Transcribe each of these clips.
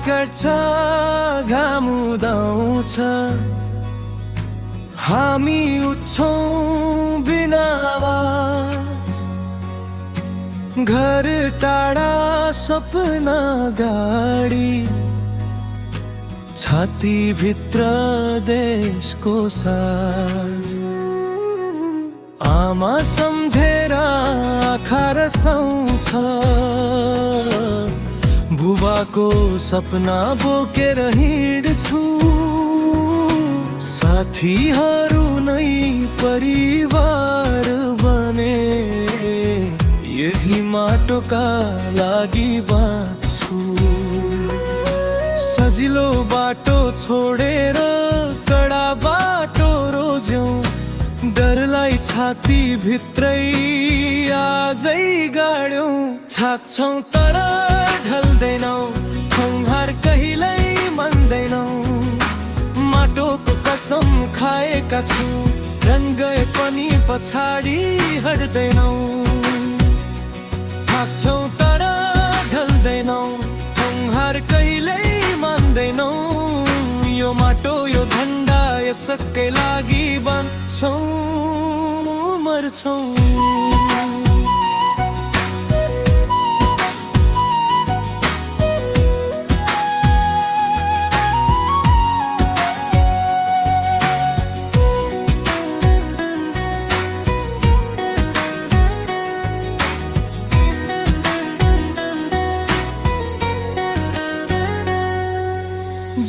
गर्छ घाम उदाउँछ हामी उठ्छौँ बिना आवाज घर टाढा सपना गाडी छाती भित्र देशको साज आमा सम्झेर आँखा रसाउँछ बुबाको सपना बोकेर हिँड्छु साथीहरू नै परिवार बने यही माटोका लागि बाँच्छु सजिलो बाटो छोडेर कडा बाटो रोज्यौं डरलाई छाती भित्रै आजै गाड्यौं थाक्छौं तर ढल्दैनौ संहार कहिल्यै मान्दैनौ माटोको कसम खाएका छौं रन गए पनि पछाडि हट्दैनौ थाक्छौं तर ढल्दैनौ संहार कहिल्यै मान्दैनौ यो माटो यो झन्डा यसकै लागि बाँच्छौं मर्छौं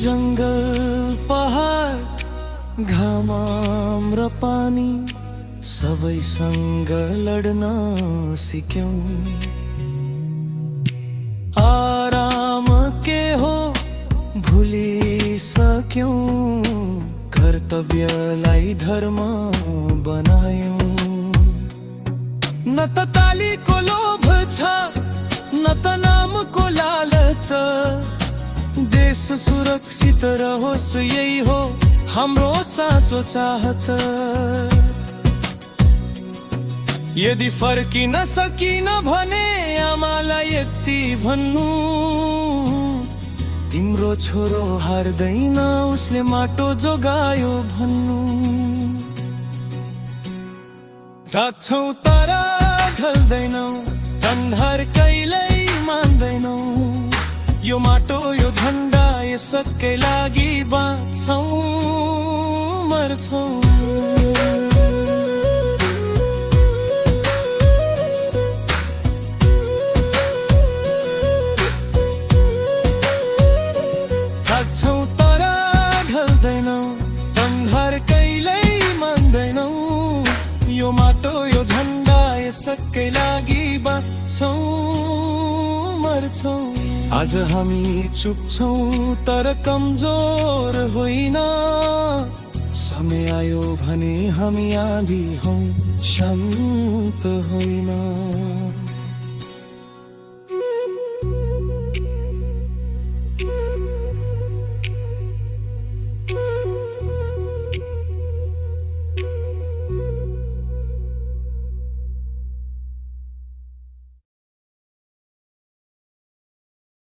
जंगल पहाड घाम र पानी सबैसँग लड्न सिक्यौं आराम के हो भुलिसक्यौं कर्तव्यलाई धर्म बनायौं न त तालीको लोभ छ न त नामको लालच देश सुरक्षित रहोस् यही हो हाम्रो साँचो चाहत यदि फर्किन सकिन भने आमालाई यति भन्नु तिम्रो छोरो हार्दैन उसले माटो जोगायो भन्नु थाक्छौं तर ढल्दैनौ कन्हार कहिल्यै मान्दैनौ यो माटो यो झन्डा यसकै लागि बाँच्छौं मर्छौं थाक्छौं तर ढल्दैनौ कन्हार कहिल्यै मान्दैनौ यो माटो यो झन्डा यसकै लागि बाँच्छौं मर्छौं आज हामी चुप छौं तर कमजोर होइन समय आयो भने हामी आधी हौं शान्त होइन।